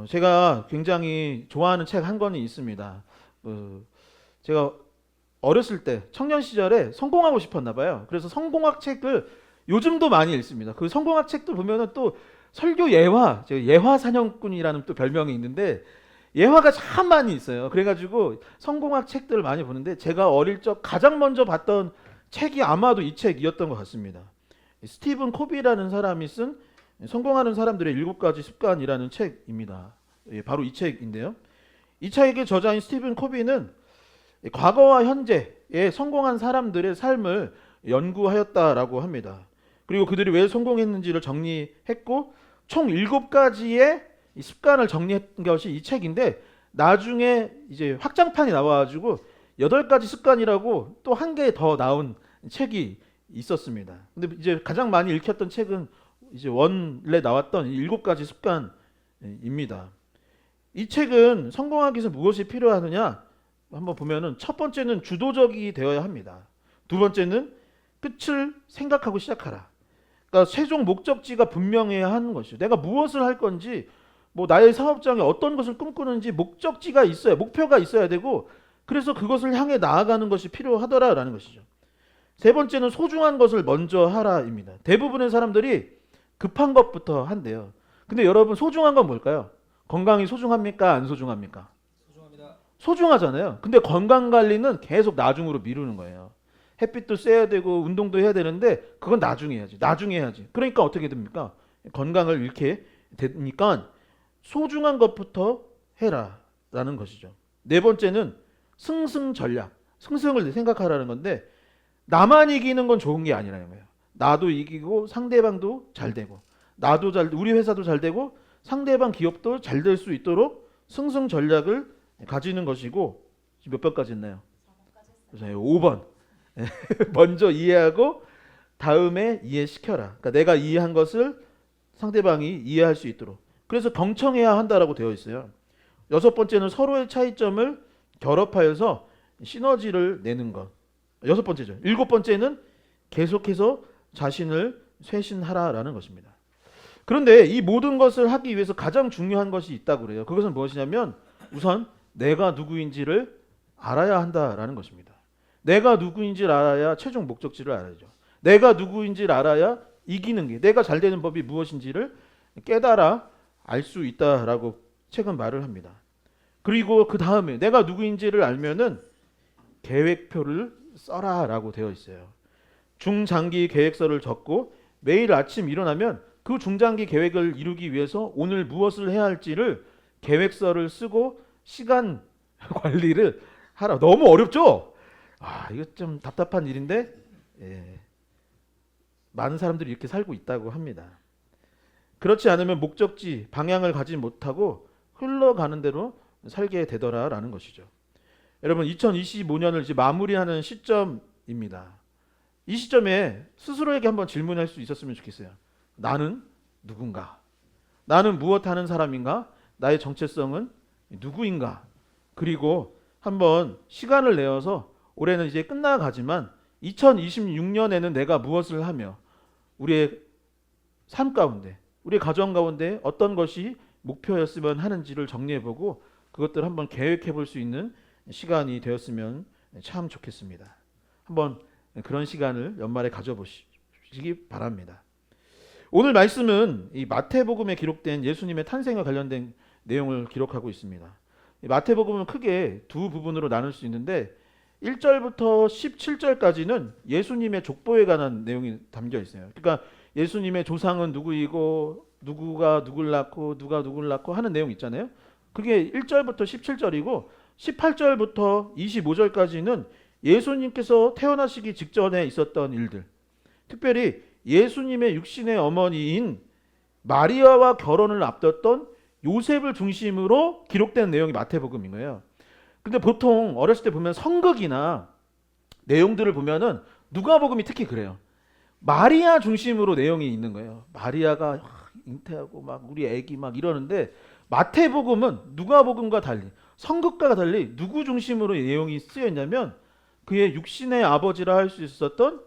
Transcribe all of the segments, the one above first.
제가 굉장히 좋아하는 책 한 권이 있습니다. 제가 어렸을 때 청년 시절에 성공하고 싶었나 봐요. 그래서 성공학 책을 요즘도 많이 읽습니다. 그 성공학 책도 보면은 또 설교 예화, 제가 예화 사냥꾼이라는 또 별명이 있는데 예화가 참 많이 있어요. 그래가지고 성공학 책들을 많이 보는데 제가 어릴 적 가장 먼저 봤던 책이 아마도 이 책이었던 것 같습니다. 스티븐 코비라는 사람이 쓴 성공하는 사람들의 7가지 습관이라는 책입니다. 바로 이 책인데요. 이 책의 저자인 스티븐 코비는 과거와 현재의 성공한 사람들의 삶을 연구하였다라고 합니다. 그리고 그들이 왜 성공했는지를 정리했고 총 7가지의 습관을 정리한 것이 이 책인데 나중에 이제 확장판이 나와가지고 8가지 습관이라고 또 한 개 더 나온 책이 있었습니다. 근데 이제 가장 많이 읽혔던 책은 이제 원래 나왔던 7가지 습관입니다. 이 책은 성공하기 위해서 무엇이 필요하느냐 한번 보면은 첫 번째는 주도적이 되어야 합니다. 두 번째는 끝을 생각하고 시작하라. 그러니까 최종 목적지가 분명해야 하는 것이죠. 내가 무엇을 할 건지 뭐 나의 사업장에 어떤 것을 꿈꾸는지 목적지가 있어야 목표가 있어야 되고 그래서 그것을 향해 나아가는 것이 필요하더라라는 것이죠. 세 번째는 소중한 것을 먼저 하라입니다. 대부분의 사람들이 급한 것부터 한대요. 근데 여러분 소중한 건 뭘까요? 건강이 소중합니까? 안 소중합니까? 소중합니다. 소중하잖아요. 근데 건강 관리는 계속 나중으로 미루는 거예요. 햇빛도 쐬야 되고 운동도 해야 되는데 그건 나중에 해야지. 나중에 해야지. 그러니까 어떻게 됩니까? 건강을 잃게 되니까 소중한 것부터 해라라는 것이죠. 네 번째는 승승전략. 승승을 생각하라는 건데 나만 이기는 건 좋은 게 아니라는 거예요. 나도 이기고 상대방도 잘 되고 나도 잘 우리 회사도 잘 되고 상대방 기업도 잘 될 수 있도록 승승 전략을 가지는 것이고 지금 몇 번까지 했나요? 5번. 먼저 이해하고 다음에 이해시켜라. 그러니까 내가 이해한 것을 상대방이 이해할 수 있도록. 그래서 경청해야 한다라고 되어 있어요. 여섯 번째는 서로의 차이점을 결합하여서 시너지를 내는 것. 여섯 번째죠. 일곱 번째는 계속해서 자신을 쇄신하라라는 것입니다. 그런데 이 모든 것을 하기 위해서 가장 중요한 것이 있다고 그래요. 그것은 무엇이냐면 우선 내가 누구인지를 알아야 한다라는 것입니다. 내가 누구인지를 알아야 최종 목적지를 알아야죠. 내가 누구인지를 알아야 이기는 게 내가 잘 되는 법이 무엇인지를 깨달아 알 수 있다라고 책은 말을 합니다. 그리고 그 다음에 내가 누구인지를 알면은 계획표를 써라라고 되어 있어요. 중장기 계획서를 적고 매일 아침 일어나면 그 중장기 계획을 이루기 위해서 오늘 무엇을 해야 할지를 계획서를 쓰고 시간 관리를 하라. 너무 어렵죠? 이거 좀 답답한 일인데 많은 사람들이 이렇게 살고 있다고 합니다. 그렇지 않으면 목적지, 방향을 가지 못하고 흘러가는 대로 살게 되더라라는 것이죠. 여러분 2025년을 이제 마무리하는 시점입니다. 이 시점에 스스로에게 한번 질문할 수 있었으면 좋겠어요. 나는 누군가? 나는 무엇 하는 사람인가? 나의 정체성은 누구인가? 그리고 한번 시간을 내어서 올해는 이제 끝나가지만 2026년에는 내가 무엇을 하며 우리의 삶 가운데 우리의 가정 가운데 어떤 것이 목표였으면 하는지를 정리해보고 그것들을 한번 계획해볼 수 있는 시간이 되었으면 참 좋겠습니다. 한번 그런 시간을 연말에 가져보시기 바랍니다. 오늘 말씀은 이 마태복음에 기록된 예수님의 탄생과 관련된 내용을 기록하고 있습니다. 마태복음은 크게 두 부분으로 나눌 수 있는데 1절부터 17절까지는 예수님의 족보에 관한 내용이 담겨 있어요. 그러니까 예수님의 조상은 누구이고 누구가 누굴 낳고 누가 누굴 낳고 하는 내용 있잖아요. 그게 1절부터 17절이고 18절부터 25절까지는 예수님께서 태어나시기 직전에 있었던 일들, 특별히 예수님의 육신의 어머니인 마리아와 결혼을 앞뒀던 요셉을 중심으로 기록된 내용이 마태복음인 거예요. 근데 보통 어렸을 때 보면 성극이나 내용들을 보면은 누가복음이 특히 그래요. 마리아 중심으로 내용이 있는 거예요. 마리아가 잉태하고 막 우리 애기 막 이러는데 마태복음은 누가복음과 달리 성극과 달리 누구 중심으로 내용이 쓰여 있냐면 그의 육신의 아버지라 할 수 있었던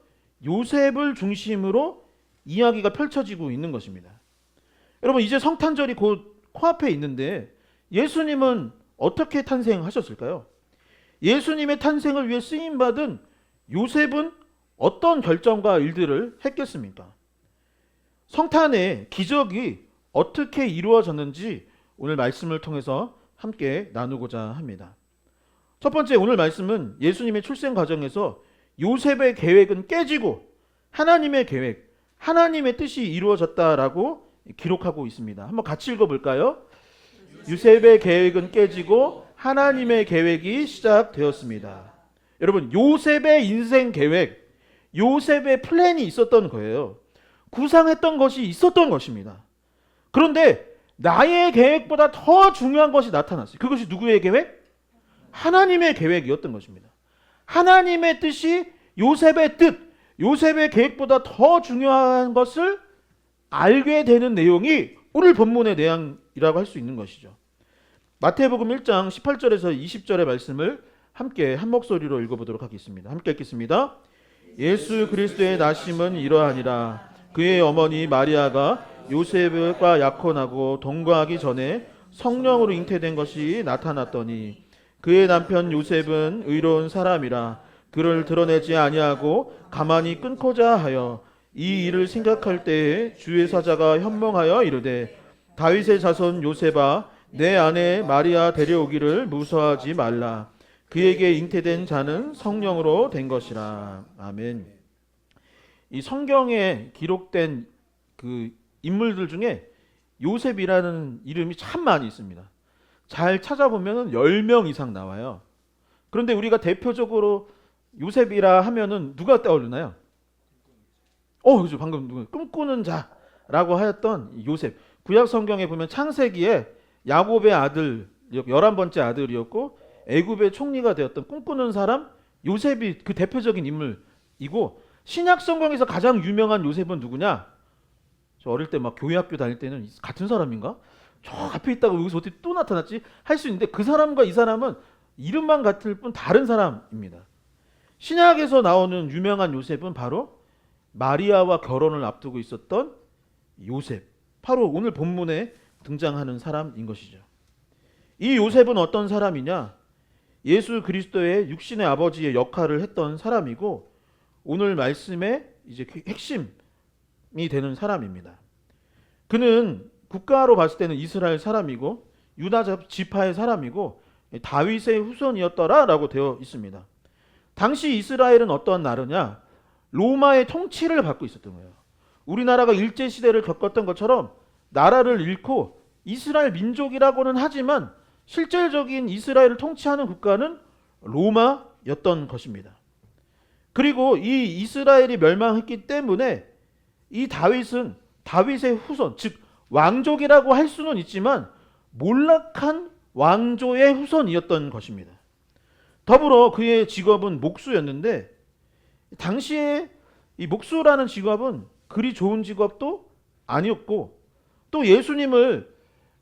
요셉을 중심으로 이야기가 펼쳐지고 있는 것입니다. 여러분 이제 성탄절이 곧 코앞에 있는데 예수님은 어떻게 탄생하셨을까요? 예수님의 탄생을 위해 쓰임받은 요셉은 어떤 결정과 일들을 했겠습니까? 성탄의 기적이 어떻게 이루어졌는지 오늘 말씀을 통해서 함께 나누고자 합니다. 첫 번째, 오늘 말씀은 예수님의 출생 과정에서 요셉의 계획은 깨지고 하나님의 계획, 하나님의 뜻이 이루어졌다라고 기록하고 있습니다. 한번 같이 읽어볼까요? 요셉의 계획은 깨지고 하나님의 계획이 시작되었습니다. 여러분, 요셉의 인생 계획, 요셉의 플랜이 있었던 거예요. 구상했던 것이 있었던 것입니다. 그런데 나의 계획보다 더 중요한 것이 나타났어요. 그것이 누구의 계획? 하나님의 계획이었던 것입니다. 하나님의 뜻이 요셉의 뜻, 요셉의 계획보다 더 중요한 것을 알게 되는 내용이 오늘 본문의 내용이라고 할 수 있는 것이죠. 마태복음 1장 18절에서 20절의 말씀을 함께 한 목소리로 읽어보도록 하겠습니다. 함께 읽겠습니다. 예수 그리스도의 나심은 이러하니라. 그의 어머니 마리아가 요셉과 약혼하고 동거하기 전에 성령으로 잉태된 것이 나타났더니 그의 남편 요셉은 의로운 사람이라 그를 드러내지 아니하고 가만히 끊고자 하여 이 일을 생각할 때에 주의 사자가 현몽하여 이르되 다윗의 자손 요셉아 내 아내 마리아 데려오기를 무서워하지 말라. 그에게 잉태된 자는 성령으로 된 것이라. 아멘. 이 성경에 기록된 그 인물들 중에 요셉이라는 이름이 참 많이 있습니다. 잘 찾아보면 10명 이상 나와요. 그런데 우리가 대표적으로 요셉이라 하면은 누가 떠오르나요? 그죠. 방금 누구 꿈꾸는 자라고 하였던 요셉. 구약 성경에 보면 창세기에 야곱의 아들, 11번째 아들이었고 애굽의 총리가 되었던 꿈꾸는 사람 요셉이 그 대표적인 인물이고, 신약 성경에서 가장 유명한 요셉은 누구냐? 저 어릴 때 막 교회 학교 다닐 때는 같은 사람인가? 저 앞에 있다가 여기서 어떻게 또 나타났지? 할 수 있는데 그 사람과 이 사람은 이름만 같을 뿐 다른 사람입니다. 신약에서 나오는 유명한 요셉은 바로 마리아와 결혼을 앞두고 있었던 요셉, 바로 오늘 본문에 등장하는 사람인 것이죠. 이 요셉은 어떤 사람이냐? 예수 그리스도의 육신의 아버지의 역할을 했던 사람이고 오늘 말씀의 이제 핵심이 되는 사람입니다. 그는 국가로 봤을 때는 이스라엘 사람이고 유다 지파의 사람이고 다윗의 후손이었더라라고 되어 있습니다. 당시 이스라엘은 어떤 나라냐? 로마의 통치를 받고 있었던 거예요. 우리나라가 일제시대를 겪었던 것처럼 나라를 잃고 이스라엘 민족이라고는 하지만 실질적인 이스라엘을 통치하는 국가는 로마였던 것입니다. 그리고 이 이스라엘이 멸망했기 때문에 이 다윗은 다윗의 후손, 즉 왕족이라고 할 수는 있지만 몰락한 왕조의 후손이었던 것입니다. 더불어 그의 직업은 목수였는데 당시에 이 목수라는 직업은 그리 좋은 직업도 아니었고 또 예수님을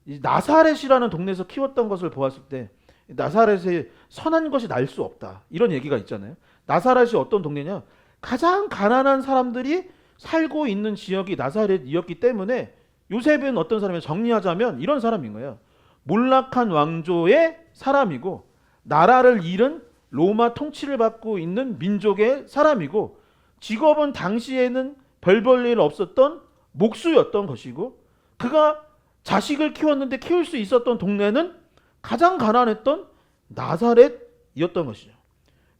나사렛이라는 동네에서 키웠던 것을 보았을 때 나사렛에 선한 것이 날 수 없다 이런 얘기가 있잖아요. 나사렛이 어떤 동네냐? 가장 가난한 사람들이 살고 있는 지역이 나사렛이었기 때문에 요셉은 어떤 사람이냐? 정리하자면 이런 사람인 거예요. 몰락한 왕조의 사람이고 나라를 잃은 로마 통치를 받고 있는 민족의 사람이고 직업은 당시에는 별 볼 일 없었던 목수였던 것이고 그가 자식을 키웠는데 키울 수 있었던 동네는 가장 가난했던 나사렛이었던 것이죠.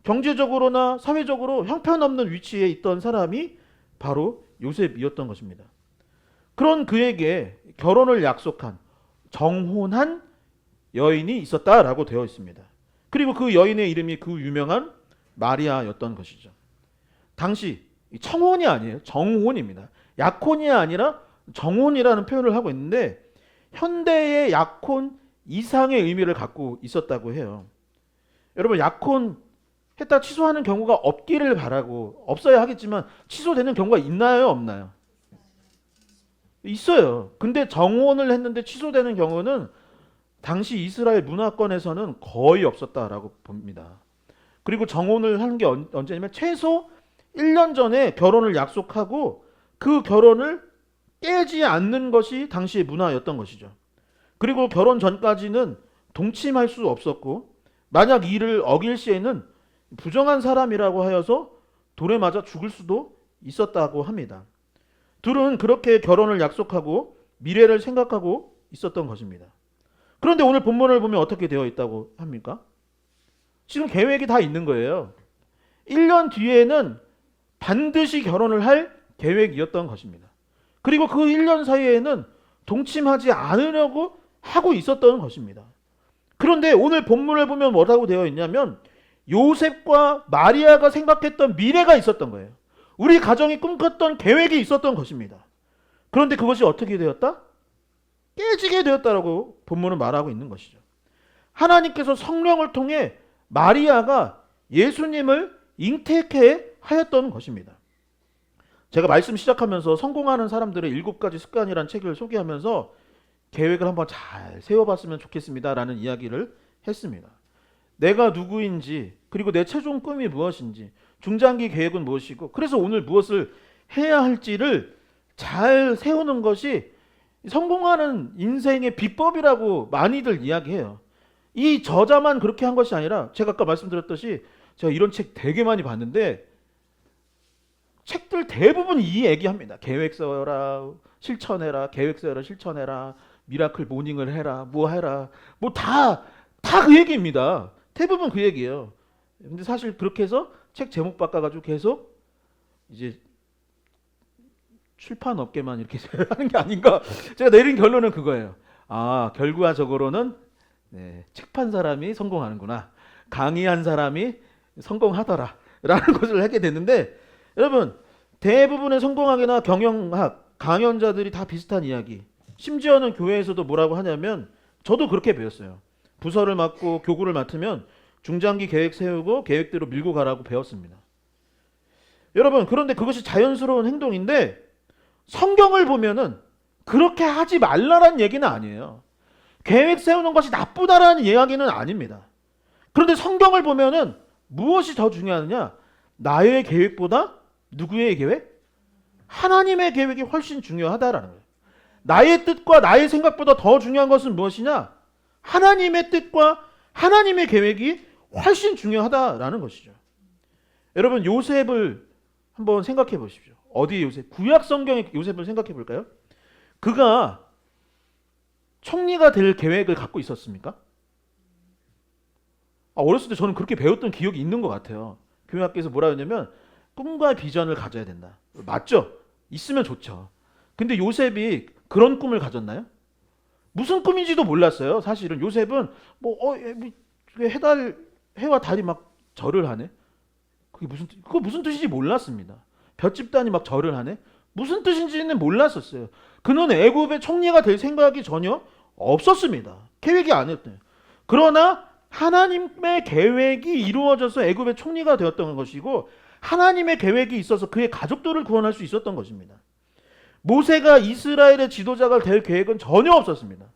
경제적으로나 사회적으로 형편없는 위치에 있던 사람이 바로 요셉이었던 것입니다. 그런 그에게 결혼을 약속한 정혼한 여인이 있었다라고 되어 있습니다. 그리고 그 여인의 이름이 그 유명한 마리아였던 것이죠. 당시 청혼이 아니에요. 정혼입니다. 약혼이 아니라 정혼이라는 표현을 하고 있는데 현대의 약혼 이상의 의미를 갖고 있었다고 해요. 여러분 약혼 했다 취소하는 경우가 없기를 바라고 없어야 하겠지만 취소되는 경우가 있나요? 없나요? 있어요. 근데 정혼을 했는데 취소되는 경우는 당시 이스라엘 문화권에서는 거의 없었다라고 봅니다. 그리고 정혼을 한 게 언제냐면 최소 1년 전에 결혼을 약속하고 그 결혼을 깨지 않는 것이 당시의 문화였던 것이죠. 그리고 결혼 전까지는 동침할 수 없었고 만약 이를 어길 시에는 부정한 사람이라고 하여서 돌에 맞아 죽을 수도 있었다고 합니다. 둘은 그렇게 결혼을 약속하고 미래를 생각하고 있었던 것입니다. 그런데 오늘 본문을 보면 어떻게 되어 있다고 합니까? 지금 계획이 다 있는 거예요. 1년 뒤에는 반드시 결혼을 할 계획이었던 것입니다. 그리고 그 1년 사이에는 동침하지 않으려고 하고 있었던 것입니다. 그런데 오늘 본문을 보면 뭐라고 되어 있냐면 요셉과 마리아가 생각했던 미래가 있었던 거예요. 우리 가정이 꿈꿨던 계획이 있었던 것입니다. 그런데 그것이 어떻게 되었다? 깨지게 되었다라고 본문은 말하고 있는 것이죠. 하나님께서 성령을 통해 마리아가 예수님을 잉태케 하였던 것입니다. 제가 말씀 시작하면서 성공하는 사람들의 7가지 습관이라는 책을 소개하면서 계획을 한번 잘 세워봤으면 좋겠습니다라는 이야기를 했습니다. 내가 누구인지 그리고 내 최종 꿈이 무엇인지 중장기 계획은 무엇이고 그래서 오늘 무엇을 해야 할지를 잘 세우는 것이 성공하는 인생의 비법이라고 많이들 이야기해요. 이 저자만 그렇게 한 것이 아니라 제가 아까 말씀드렸듯이 제가 이런 책 되게 많이 봤는데 책들 대부분 이 얘기합니다. 계획 세워라, 실천해라, 계획 세워라, 실천해라, 미라클 모닝을 해라, 뭐 해라, 뭐 다 그 얘기입니다. 대부분 그 얘기예요. 근데 사실 그렇게 해서 책 제목 바꿔가지고 계속 이제 출판업계만 이렇게 하는 게 아닌가. 제가 내린 결론은 그거예요. 아, 결과적으로는 책 판 사람이 성공하는구나. 강의한 사람이 성공하더라. 라는 것을 하게 됐는데 여러분 대부분의 성공학이나 경영학 강연자들이 다 비슷한 이야기. 심지어는 교회에서도 뭐라고 하냐면 저도 그렇게 배웠어요. 부서를 맡고 교구를 맡으면 중장기 계획 세우고 계획대로 밀고 가라고 배웠습니다. 여러분 그런데 그것이 자연스러운 행동인데 성경을 보면은 그렇게 하지 말라는 얘기는 아니에요. 계획 세우는 것이 나쁘다라는 이야기는 아닙니다. 그런데 성경을 보면은 무엇이 더 중요하느냐? 나의 계획보다 누구의 계획? 하나님의 계획이 훨씬 중요하다라는 거예요. 나의 뜻과 나의 생각보다 더 중요한 것은 무엇이냐? 하나님의 뜻과 하나님의 계획이 훨씬 중요하다라는 것이죠. 여러분 요셉을 한번 생각해 보십시오. 어디 요셉? 구약 성경의 요셉을 생각해 볼까요? 그가 총리가 될 계획을 갖고 있었습니까? 어렸을 때 저는 그렇게 배웠던 기억이 있는 것 같아요. 교회학교에서 뭐라 했냐면 꿈과 비전을 가져야 된다. 맞죠? 있으면 좋죠. 근데 요셉이 그런 꿈을 가졌나요? 무슨 꿈인지도 몰랐어요. 사실은 요셉은 해와 달이 막 절을 하네. 그거 무슨 뜻인지 몰랐습니다. 별 집단이 막 절을 하네. 무슨 뜻인지는 몰랐었어요. 그는 애굽의 총리가 될 생각이 전혀 없었습니다. 계획이 아니었대요. 그러나 하나님의 계획이 이루어져서 애굽의 총리가 되었던 것이고 하나님의 계획이 있어서 그의 가족들을 구원할 수 있었던 것입니다. 모세가 이스라엘의 지도자가 될 계획은 전혀 없었습니다.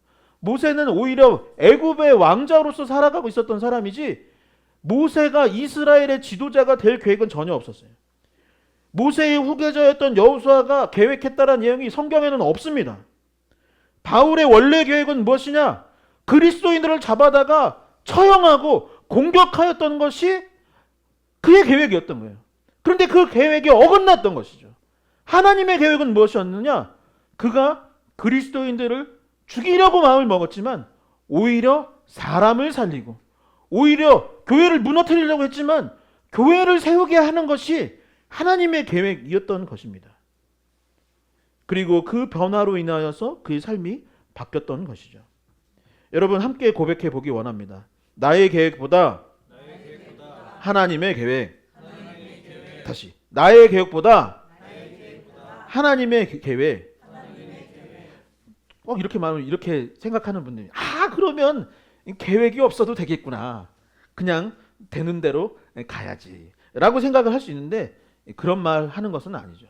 모세는 오히려 애굽의 왕자로서 살아가고 있었던 사람이지 모세가 이스라엘의 지도자가 될 계획은 전혀 없었어요. 모세의 후계자였던 여호수아가 계획했다는 내용이 성경에는 없습니다. 바울의 원래 계획은 무엇이냐? 그리스도인들을 잡아다가 처형하고 공격하였던 것이 그의 계획이었던 거예요. 그런데 그 계획이 어긋났던 것이죠. 하나님의 계획은 무엇이었느냐? 그가 그리스도인들을 죽이려고 마음을 먹었지만 오히려 사람을 살리고 오히려 교회를 무너뜨리려고 했지만 교회를 세우게 하는 것이 하나님의 계획이었던 것입니다. 그리고 그 변화로 인하여서 그의 삶이 바뀌었던 것이죠. 여러분 함께 고백해 보기 원합니다. 나의 계획보다 하나님의 계획. 다시 나의 계획보다 하나님의 계획. 꼭 이렇게 말하면 이렇게 생각하는 분들이 그러면 계획이 없어도 되겠구나. 그냥 되는 대로 가야지 라고 생각을 할 수 있는데 그런 말 하는 것은 아니죠.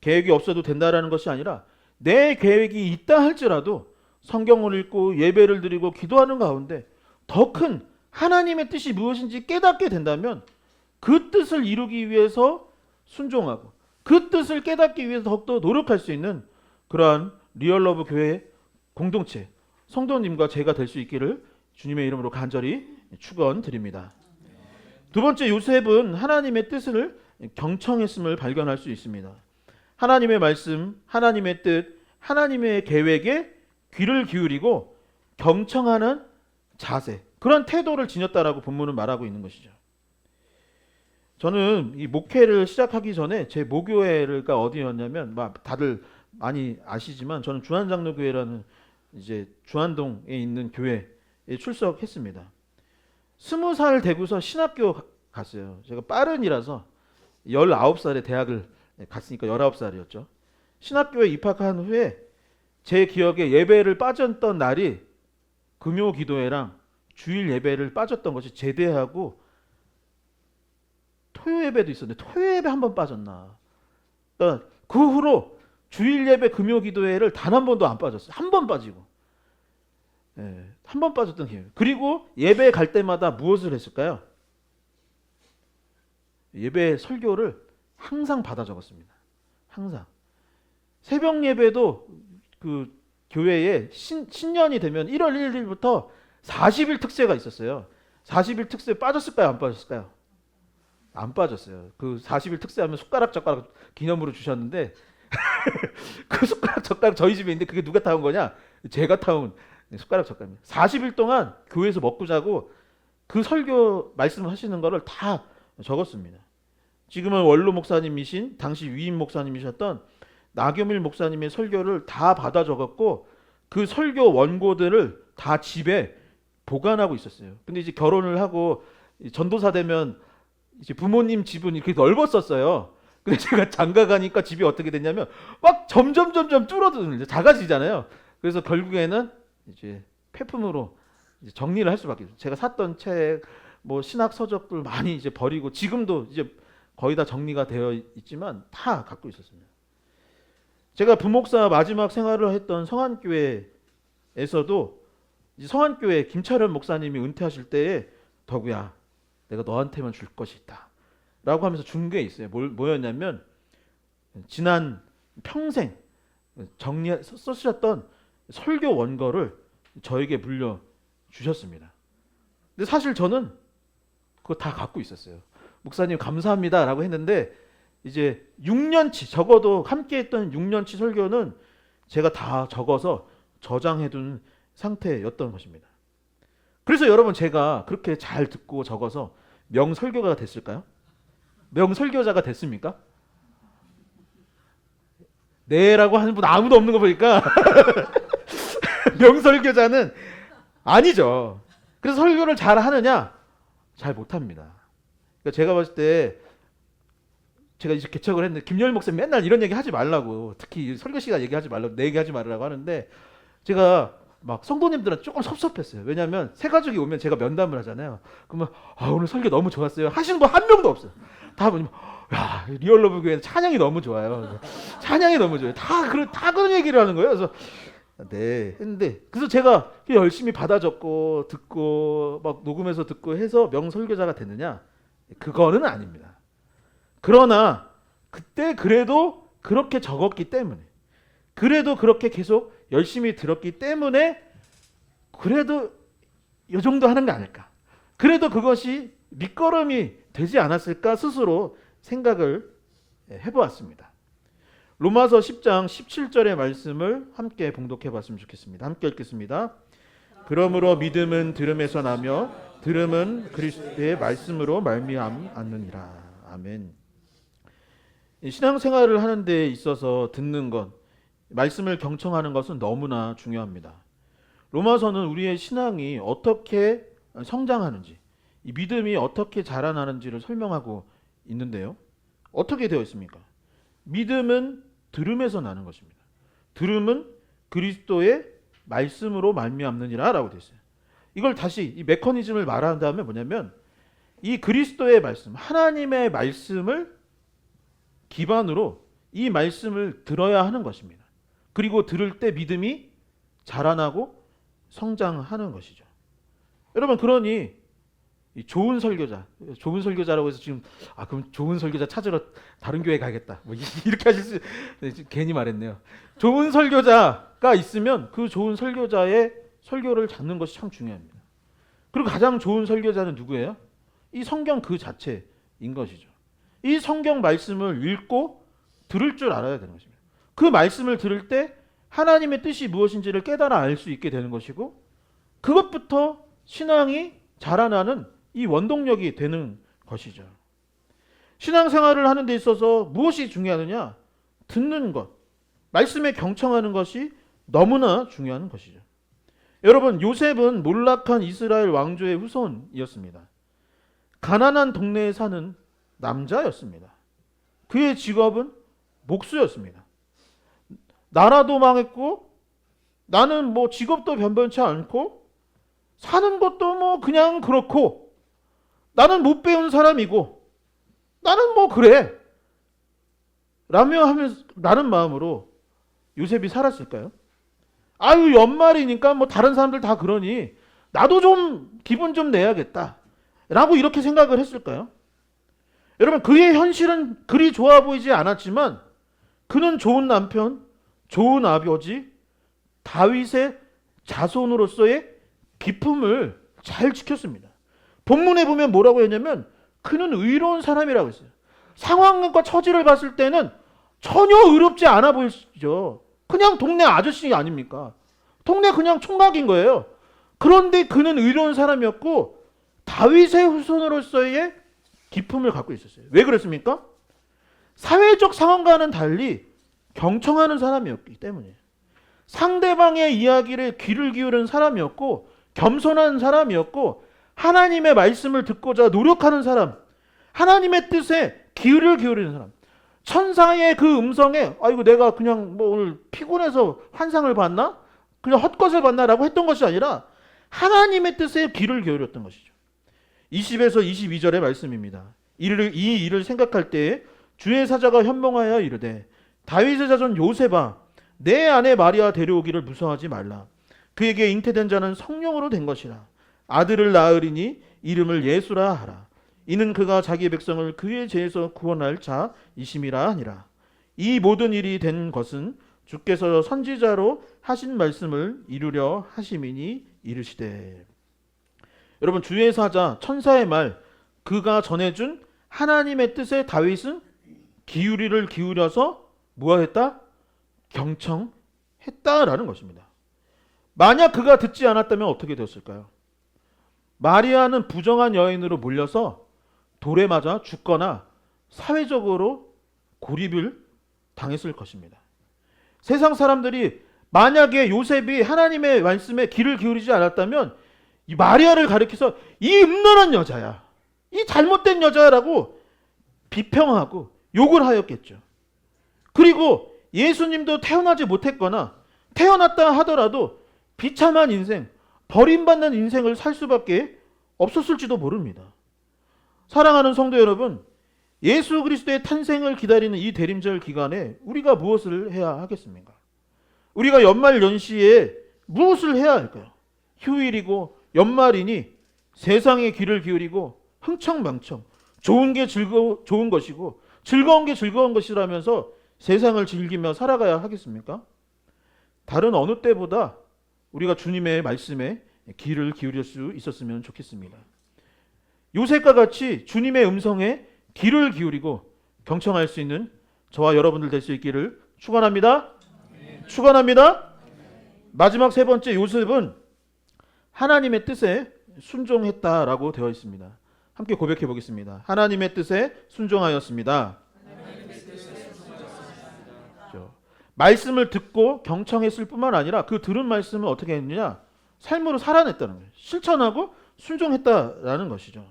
계획이 없어도 된다라는 것이 아니라 내 계획이 있다 할지라도 성경을 읽고 예배를 드리고 기도하는 가운데 더 큰 하나님의 뜻이 무엇인지 깨닫게 된다면 그 뜻을 이루기 위해서 순종하고 그 뜻을 깨닫기 위해서 더욱더 노력할 수 있는 그러한 리얼러브 교회 공동체, 성도님과 제가 될 수 있기를 주님의 이름으로 간절히 축원드립니다. 두 번째, 요셉은 하나님의 뜻을 경청했음을 발견할 수 있습니다. 하나님의 말씀, 하나님의 뜻, 하나님의 계획에 귀를 기울이고 경청하는 자세, 그런 태도를 지녔다라고 본문은 말하고 있는 것이죠. 저는 이 목회를 시작하기 전에 제 모교회가 어디였냐면, 다들 많이 아시지만 저는 주한장로교회라는 이제 주안동에 있는 교회에 출석했습니다. 20살 되고서 신학교 갔어요. 제가 빠른이라서 19살에 대학을 갔으니까 19살이었죠. 신학교에 입학한 후에 제 기억에 예배를 빠졌던 날이 금요 기도회랑 주일 예배를 빠졌던 것이 제대하고 토요 예배도 있었는데 토요 예배 한 번 빠졌나. 그러니까 그 후로 주일 예배 금요 기도회를 단 한 번도 안 빠졌어요. 한 번 빠지고. 한 번 빠졌던 기회. 그리고 예배 갈 때마다 무엇을 했을까요? 예배 설교를 항상 받아 적었습니다. 항상. 새벽 예배도 그 교회에 신년이 되면 1월 1일부터 40일 특세가 있었어요. 40일 특세 빠졌을까요? 안 빠졌을까요? 안 빠졌어요. 그 40일 특세하면 숟가락 젓가락 기념으로 주셨는데 그 숟가락 젓가락 저희 집에 있는데 그게 누가 타온 거냐? 제가 타온 숟가락 젓가락입니다. 40일 동안 교회에서 먹고 자고 그 설교 말씀을 하시는 거를 다 적었습니다. 지금은 원로 목사님이신 당시 위임 목사님이셨던 나겸일 목사님의 설교를 다 받아 적었고 그 설교 원고들을 다 집에 보관하고 있었어요. 근데 이제 결혼을 하고 전도사 되면 이제 부모님 집은 이렇게 넓었었어요. 근데 제가 장가 가니까 집이 어떻게 됐냐면 막 점점 줄어드는, 작아지잖아요. 그래서 결국에는 이제 폐품으로 이제 정리를 할 수밖에 없어요. 제가 샀던 책, 뭐 신학 서적들 많이 이제 버리고 지금도 이제 거의 다 정리가 되어 있지만 다 갖고 있었습니다. 제가 부목사 마지막 생활을 했던 성안교회에서도 이제 성안교회 김철현 목사님이 은퇴하실 때에 덕우야, 내가 너한테만 줄 것이 있다 라고 하면서 준 게 있어요. 뭐였냐면 지난 평생 쓰셨던 설교 원고를 저에게 물려 주셨습니다. 근데 사실 저는 그거 다 갖고 있었어요. 목사님 감사합니다 라고 했는데 이제 6년치, 적어도 함께 했던 6년치 설교는 제가 다 적어서 저장해둔 상태였던 것입니다. 그래서 여러분, 제가 그렇게 잘 듣고 적어서 명설교가 됐을까요? 명설교자가 됐습니까? 네라고 하는 분 아무도 없는 거 보니까 명설교자는 아니죠. 그래서 설교를 잘 하느냐? 잘 못합니다. 그러니까 제가 봤을 때 제가 이제 개척을 했는데 김열 목사님 맨날 이런 얘기 하지 말라고, 특히 설교 시간 얘기하지 말라고, 내 얘기하지 말라고 하는데 제가 막 성도님들은 조금 섭섭했어요. 왜냐하면 새 가족이 오면 제가 면담을 하잖아요. 그러면 오늘 설교 너무 좋았어요 하시는 분 한 명도 없어요. 다 보면 야, 리얼러브 교회는 찬양이 너무 좋아요. 찬양이 너무 좋아요. 다 그런 얘기를 하는 거예요. 그래서 네 했는데, 그래서 제가 열심히 받아 적고 듣고 막 녹음해서 듣고 해서 명설교자가 됐느냐? 그거는 아닙니다. 그러나 그때 그래도 그렇게 적었기 때문에, 그래도 그렇게 계속 열심히 들었기 때문에 그래도 이 정도 하는 게 아닐까, 그래도 그것이 밑거름이 되지 않았을까 스스로 생각을 해보았습니다. 로마서 10장 17절의 말씀을 함께 봉독해 봤으면 좋겠습니다. 함께 읽겠습니다. 그러므로 믿음은 들음에서 나며 들음은 그리스도의 말씀으로 말미암느니라. 아멘. 신앙생활을 하는 데 있어서 듣는 것, 말씀을 경청하는 것은 너무나 중요합니다. 로마서는 우리의 신앙이 어떻게 성장하는지, 이 믿음이 어떻게 자라나는지를 설명하고 있는데요. 어떻게 되어 있습니까? 믿음은 들음에서 나는 것입니다. 들음은 그리스도의 말씀으로 말미암느니라 라고 되어 있어요. 이걸 다시 이 메커니즘을 말한 다음에 뭐냐면, 이 그리스도의 말씀, 하나님의 말씀을 기반으로 이 말씀을 들어야 하는 것입니다. 그리고 들을 때 믿음이 자라나고 성장하는 것이죠. 여러분, 그러니 좋은 설교자라고 해서 지금 그럼 좋은 설교자 찾으러 다른 교회 가야겠다, 뭐 이렇게 하실 수, 괜히 말했네요. 좋은 설교자가 있으면 그 좋은 설교자의 설교를 잡는 것이 참 중요합니다. 그리고 가장 좋은 설교자는 누구예요? 이 성경 그 자체인 것이죠. 이 성경 말씀을 읽고 들을 줄 알아야 되는 것입니다. 그 말씀을 들을 때 하나님의 뜻이 무엇인지를 깨달아 알 수 있게 되는 것이고, 그것부터 신앙이 자라나는 이 원동력이 되는 것이죠. 신앙생활을 하는 데 있어서 무엇이 중요하느냐? 듣는 것, 말씀에 경청하는 것이 너무나 중요한 것이죠. 여러분, 요셉은 몰락한 이스라엘 왕조의 후손이었습니다. 가난한 동네에 사는 남자였습니다. 그의 직업은 목수였습니다. 나라도 망했고, 나는 뭐 직업도 변변치 않고, 사는 것도 뭐 그냥 그렇고, 나는 못 배운 사람이고, 나는 뭐 그래 라며 라는 마음으로 요셉이 살았을까요? 아유, 연말이니까 뭐 다른 사람들 다 그러니 나도 좀 기분 좀 내야겠다 라고 이렇게 생각을 했을까요? 여러분, 그의 현실은 그리 좋아 보이지 않았지만 그는 좋은 남편, 좋은 아버지, 다윗의 자손으로서의 기품을 잘 지켰습니다. 본문에 보면 뭐라고 했냐면 그는 의로운 사람이라고 했어요. 상황과 처지를 봤을 때는 전혀 의롭지 않아 보이죠. 그냥 동네 아저씨 아닙니까? 동네 그냥 총각인 거예요. 그런데 그는 의로운 사람이었고 다윗의 후손으로서의 기품을 갖고 있었어요. 왜 그랬습니까? 사회적 상황과는 달리 경청하는 사람이었기 때문이에요. 상대방의 이야기를 귀를 기울이는 사람이었고, 겸손한 사람이었고, 하나님의 말씀을 듣고자 노력하는 사람, 하나님의 뜻에 귀를 기울이는 사람, 천사의 그 음성에 아이고 내가 그냥 뭐 오늘 피곤해서 환상을 봤나? 그냥 헛것을 봤나라고 했던 것이 아니라 하나님의 뜻에 귀를 기울였던 것이죠. 20에서 22절의 말씀입니다. 이 일을 생각할 때에 주의 사자가 현몽하여 이르되 다윗의 자손 요셉아, 내 아내 마리아 데려오기를 무서워하지 말라. 그에게 잉태된 자는 성령으로 된 것이라. 아들을 낳으리니 이름을 예수라 하라. 이는 그가 자기 백성을 그의 죄에서 구원할 자이심이라 하니라. 이 모든 일이 된 것은 주께서 선지자로 하신 말씀을 이루려 하심이니 이르시되. 여러분, 주의 사자 천사의 말, 그가 전해준 하나님의 뜻에 다윗은 기울이를 기울여서 무엇했다? 경청했다라는 것입니다. 만약 그가 듣지 않았다면 어떻게 되었을까요? 마리아는 부정한 여인으로 몰려서 돌에 맞아 죽거나 사회적으로 고립을 당했을 것입니다. 세상 사람들이 만약에 요셉이 하나님의 말씀에 귀를 기울이지 않았다면 이 마리아를 가리켜서 이 음란한 여자야, 이 잘못된 여자라고 비평하고 욕을 하였겠죠. 그리고 예수님도 태어나지 못했거나 태어났다 하더라도 비참한 인생, 버림받는 인생을 살 수밖에 없었을지도 모릅니다. 사랑하는 성도 여러분, 예수 그리스도의 탄생을 기다리는 이 대림절 기간에 우리가 무엇을 해야 하겠습니까? 우리가 연말 연시에 무엇을 해야 할까요? 휴일이고 연말이니 세상에 귀를 기울이고 흥청망청 좋은 게 좋은 것이고 즐거운 게 즐거운 것이라면서 세상을 즐기며 살아가야 하겠습니까? 다른 어느 때보다 우리가 주님의 말씀에 귀를 기울일 수 있었으면 좋겠습니다. 요셉과 같이 주님의 음성에 귀를 기울이고 경청할 수 있는 저와 여러분들 될 수 있기를 축원합니다. 축원합니다. 마지막 세 번째, 요셉은 하나님의 뜻에 순종했다라고 되어 있습니다. 함께 고백해 보겠습니다. 하나님의 뜻에 순종하였습니다. 말씀을 듣고 경청했을 뿐만 아니라 그 들은 말씀을 어떻게 했느냐? 삶으로 살아냈다는 거예요. 실천하고 순종했다라는 것이죠.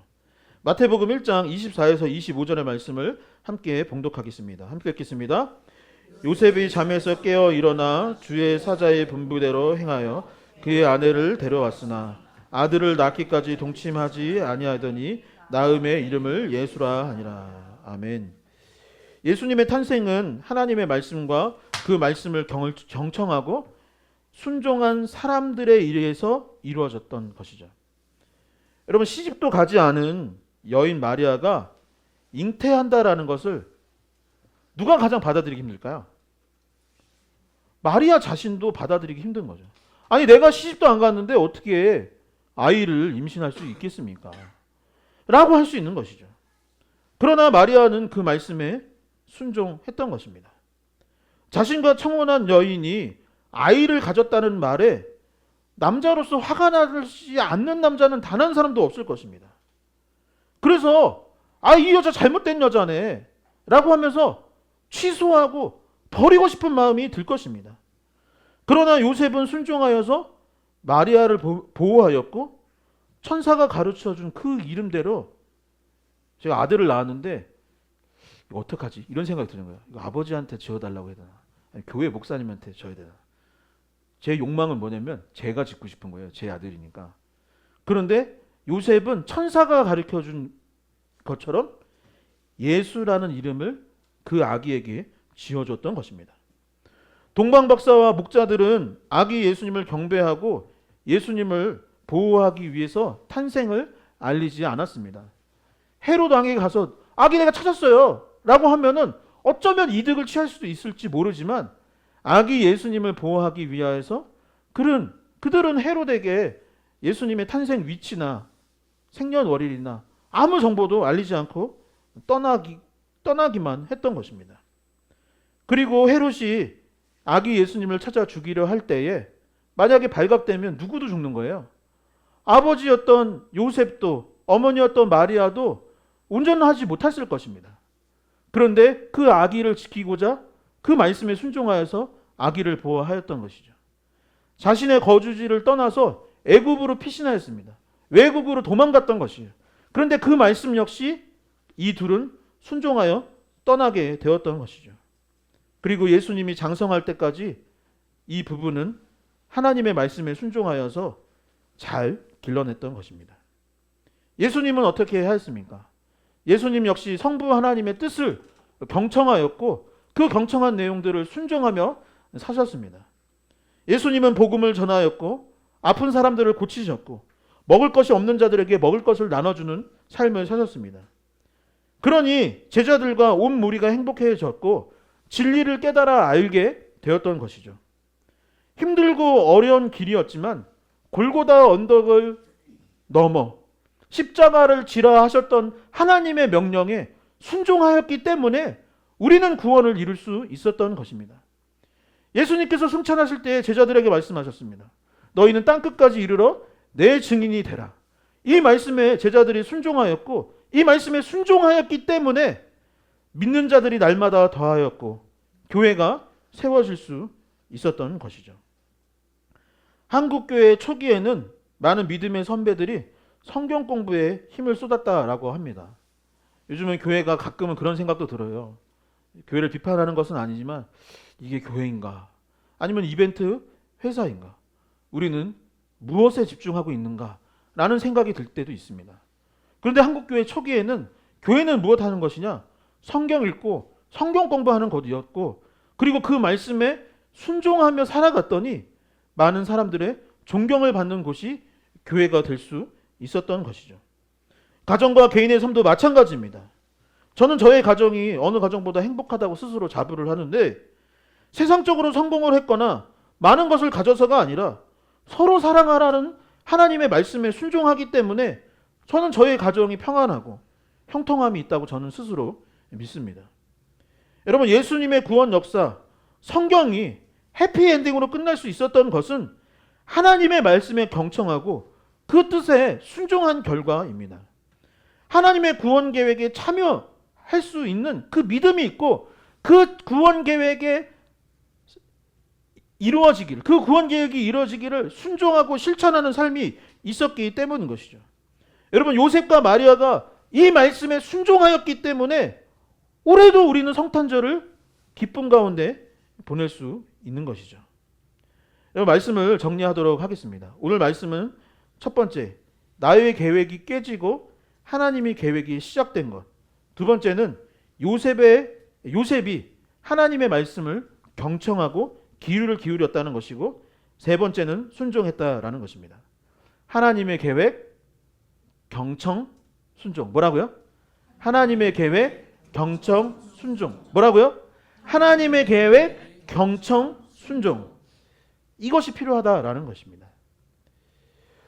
마태복음 1장 24에서 25절의 말씀을 함께 봉독하겠습니다. 함께 읽겠습니다. 요셉이 잠에서 깨어 일어나 주의 사자의 분부대로 행하여 그의 아내를 데려왔으나 아들을 낳기까지 동침하지 아니하더니 낳음의 이름을 예수라 하니라. 아멘. 예수님의 탄생은 하나님의 말씀과 그 말씀을 경청하고 순종한 사람들에 의해서 이루어졌던 것이죠. 여러분, 시집도 가지 않은 여인 마리아가 잉태한다라는 것을 누가 가장 받아들이기 힘들까요? 마리아 자신도 받아들이기 힘든 거죠. 아니 내가 시집도 안 갔는데 어떻게 아이를 임신할 수 있겠습니까? 라고 할 수 있는 것이죠. 그러나 마리아는 그 말씀에 순종했던 것입니다. 자신과 청혼한 여인이 아이를 가졌다는 말에 남자로서 화가 나지 않는 남자는 단 한 사람도 없을 것입니다. 그래서 이 여자 잘못된 여자네 라고 하면서 취소하고 버리고 싶은 마음이 들 것입니다. 그러나 요셉은 순종하여서 마리아를 보호하였고 천사가 가르쳐준 그 이름대로 제가 아들을 낳았는데 이거 어떡하지? 이런 생각이 드는 거예요. 이거 아버지한테 지어달라고 해야 되나? 아니, 교회 목사님한테 지어야 되나? 제 욕망은 뭐냐면 제가 짓고 싶은 거예요. 제 아들이니까. 그런데 요셉은 천사가 가르쳐준 것처럼 예수라는 이름을 그 아기에게 지어줬던 것입니다. 동방박사와 목자들은 아기 예수님을 경배하고 예수님을 보호하기 위해서 탄생을 알리지 않았습니다. 헤롯 왕에게 가서 아기 내가 찾았어요 라고 하면은 어쩌면 이득을 취할 수도 있을지 모르지만 아기 예수님을 보호하기 위하여서 그들은 헤롯에게 예수님의 탄생 위치나 생년월일이나 아무 정보도 알리지 않고 떠나기만 했던 것입니다. 그리고 헤롯이 아기 예수님을 찾아 죽이려 할 때에 만약에 발각되면 누구도 죽는 거예요. 아버지였던 요셉도 어머니였던 마리아도 운전하지 못했을 것입니다. 그런데 그 아기를 지키고자 그 말씀에 순종하여서 아기를 보호하였던 것이죠. 자신의 거주지를 떠나서 애굽으로 피신하였습니다. 외국으로 도망갔던 것이에요. 그런데 그 말씀 역시 이 둘은 순종하여 떠나게 되었던 것이죠. 그리고 예수님이 장성할 때까지 이 부부는 하나님의 말씀에 순종하여서 잘 길러냈던 것입니다. 예수님은 어떻게 하였습니까? 예수님 역시 성부 하나님의 뜻을 경청하였고 그 경청한 내용들을 순종하며 사셨습니다. 예수님은 복음을 전하였고 아픈 사람들을 고치셨고 먹을 것이 없는 자들에게 먹을 것을 나눠주는 삶을 사셨습니다. 그러니 제자들과 온 무리가 행복해졌고 진리를 깨달아 알게 되었던 것이죠. 힘들고 어려운 길이었지만 골고다 언덕을 넘어 십자가를 지라 하셨던 하나님의 명령에 순종하였기 때문에 우리는 구원을 이룰 수 있었던 것입니다. 예수님께서 승천하실 때 제자들에게 말씀하셨습니다. 너희는 땅끝까지 이르러 내 증인이 되라. 이 말씀에 제자들이 순종하였고 이 말씀에 순종하였기 때문에 믿는 자들이 날마다 더하였고 교회가 세워질 수 있었던 것이죠. 한국교회 초기에는 많은 믿음의 선배들이 성경 공부에 힘을 쏟았다라고 합니다. 요즘은 교회가 가끔은 그런 생각도 들어요. 교회를 비판하는 것은 아니지만 이게 교회인가? 아니면 이벤트 회사인가? 우리는 무엇에 집중하고 있는가? 라는 생각이 들 때도 있습니다. 그런데 한국교회 초기에는 교회는 무엇 하는 것이냐? 성경 읽고 성경 공부하는 것이었고 그리고 그 말씀에 순종하며 살아갔더니 많은 사람들의 존경을 받는 곳이 교회가 될 수 있었던 것이죠. 가정과 개인의 삶도 마찬가지입니다. 저는 저의 가정이 어느 가정보다 행복하다고 스스로 자부를 하는데 세상적으로 성공을 했거나 많은 것을 가져서가 아니라 서로 사랑하라는 하나님의 말씀에 순종하기 때문에 저는 저의 가정이 평안하고 형통함이 있다고 저는 스스로 믿습니다. 여러분, 예수님의 구원 역사, 성경이 해피엔딩으로 끝날 수 있었던 것은 하나님의 말씀에 경청하고 그 뜻에 순종한 결과입니다. 하나님의 구원 계획에 참여할 수 있는 그 믿음이 있고 그 구원 계획에 이루어지기를, 그 구원 계획이 이루어지기를 순종하고 실천하는 삶이 있었기 때문인 것이죠. 여러분, 요셉과 마리아가 이 말씀에 순종하였기 때문에 올해도 우리는 성탄절을 기쁨 가운데 보낼 수 있는 것이죠. 여러분, 말씀을 정리하도록 하겠습니다. 오늘 말씀은 첫 번째, 나의 계획이 깨지고 하나님의 계획이 시작된 것. 두 번째는 요셉이 하나님의 말씀을 경청하고 귀를 기울였다는 것이고, 세 번째는 순종했다라는 것입니다. 하나님의 계획, 경청, 순종. 뭐라고요? 하나님의 계획, 경청, 순종. 뭐라고요? 하나님의 계획, 경청, 순종. 이것이 필요하다라는 것입니다.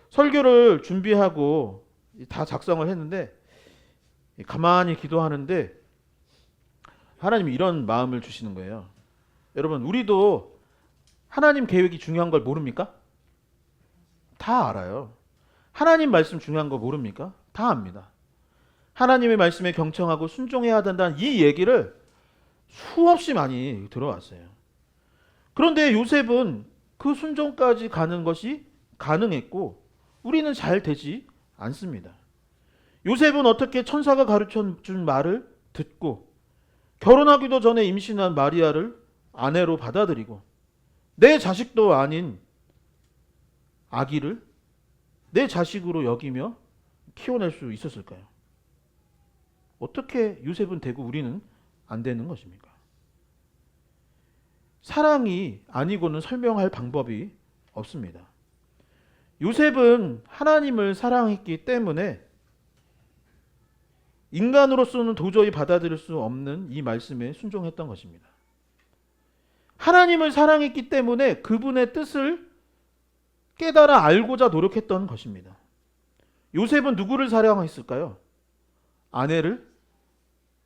설교를 준비하고 다 작성을 했는데 가만히 기도하는데 하나님이 이런 마음을 주시는 거예요. 여러분, 우리도 하나님 계획이 중요한 걸 모릅니까? 다 알아요. 하나님 말씀 중요한 거 모릅니까? 다 압니다. 하나님의 말씀에 경청하고 순종해야 된다는 이 얘기를 수없이 많이 들어왔어요. 그런데 요셉은 그 순종까지 가는 것이 가능했고 우리는 잘 되지 않습니다. 요셉은 어떻게 천사가 가르쳐 준 말을 듣고 결혼하기도 전에 임신한 마리아를 아내로 받아들이고 내 자식도 아닌 아기를 내 자식으로 여기며 키워낼 수 있었을까요? 어떻게 요셉은 되고 우리는 안 되는 것입니까? 사랑이 아니고는 설명할 방법이 없습니다. 요셉은 하나님을 사랑했기 때문에 인간으로서는 도저히 받아들일 수 없는 이 말씀에 순종했던 것입니다. 하나님을 사랑했기 때문에 그분의 뜻을 깨달아 알고자 노력했던 것입니다. 요셉은 누구를 사랑했을까요? 아내를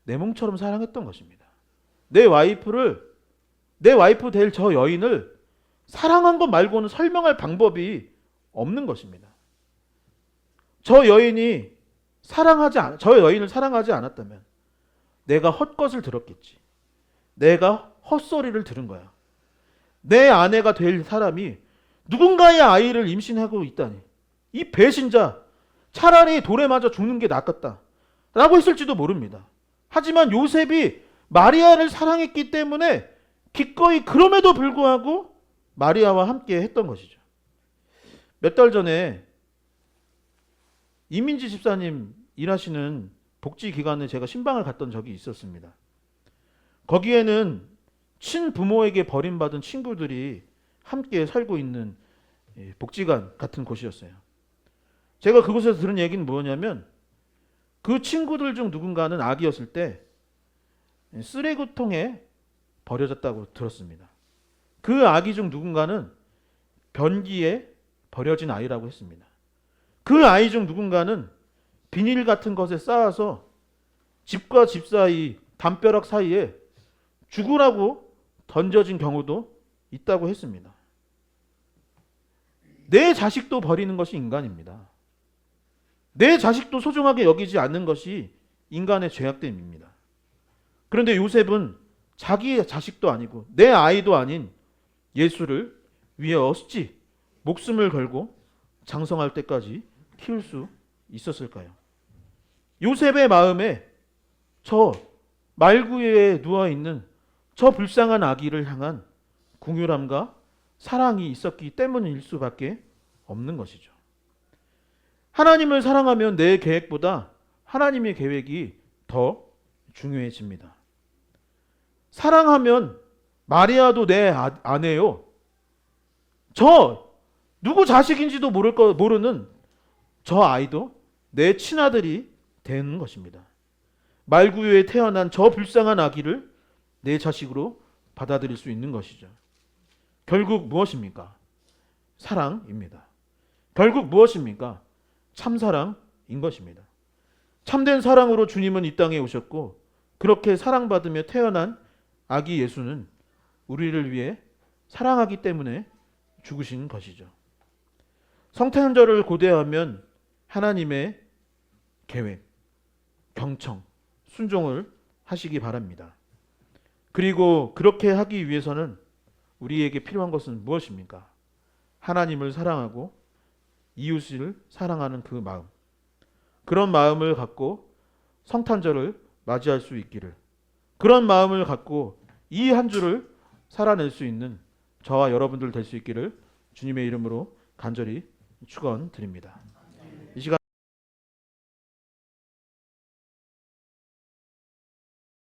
내 몸처럼 사랑했던 것입니다. 내 와이프 될 저 여인을 사랑한 것 말고는 설명할 방법이 없는 것입니다. 저 여인을 사랑하지 않았다면 내가 헛것을 들었겠지. 내가 헛소리를 들은 거야. 내 아내가 될 사람이 누군가의 아이를 임신하고 있다니. 이 배신자, 차라리 돌에 맞아 죽는 게 낫겠다 라고 했을지도 모릅니다. 하지만 요셉이 마리아를 사랑했기 때문에 기꺼이 그럼에도 불구하고 마리아와 함께 했던 것이죠. 몇 달 전에 이민지 집사님 일하시는 복지기관에 제가 신방을 갔던 적이 있었습니다. 거기에는 친부모에게 버림받은 친구들이 함께 살고 있는 복지관 같은 곳이었어요. 제가 그곳에서 들은 얘기는 뭐냐면 그 친구들 중 누군가는 아기였을 때 쓰레기통에 버려졌다고 들었습니다. 그 아기 중 누군가는 변기에 버려진 아이라고 했습니다. 그 아이 중 누군가는 비닐 같은 것에 쌓아서 집과 집 사이, 담벼락 사이에 죽으라고 던져진 경우도 있다고 했습니다. 내 자식도 버리는 것이 인간입니다. 내 자식도 소중하게 여기지 않는 것이 인간의 죄악됨입니다. 그런데 요셉은 자기의 자식도 아니고 내 아이도 아닌 예수를 위해 어찌 목숨을 걸고 장성할 때까지 키울 수 있었을까요? 요셉의 마음에 저 말구에 누워있는 저 불쌍한 아기를 향한 궁휼함과 사랑이 있었기 때문일 수밖에 없는 것이죠. 하나님을 사랑하면 내 계획보다 하나님의 계획이 더 중요해집니다. 사랑하면 마리아도 내 아내요. 저 누구 자식인지도 모르는 저 아이도 내 친아들이 되는 것입니다. 말구유에 태어난 저 불쌍한 아기를 내 자식으로 받아들일 수 있는 것이죠. 결국 무엇입니까? 사랑입니다. 결국 무엇입니까? 참사랑인 것입니다. 참된 사랑으로 주님은 이 땅에 오셨고 그렇게 사랑받으며 태어난 아기 예수는 우리를 위해 사랑하기 때문에 죽으신 것이죠. 성탄절을 고대하면 하나님의 계획, 경청, 순종을 하시기 바랍니다. 그리고 그렇게 하기 위해서는 우리에게 필요한 것은 무엇입니까? 하나님을 사랑하고 이웃을 사랑하는 그 마음. 그런 마음을 갖고 성탄절을 맞이할 수 있기를, 그런 마음을 갖고 이 한 주를 살아낼 수 있는 저와 여러분들 될 수 있기를 주님의 이름으로 간절히 축원드립니다.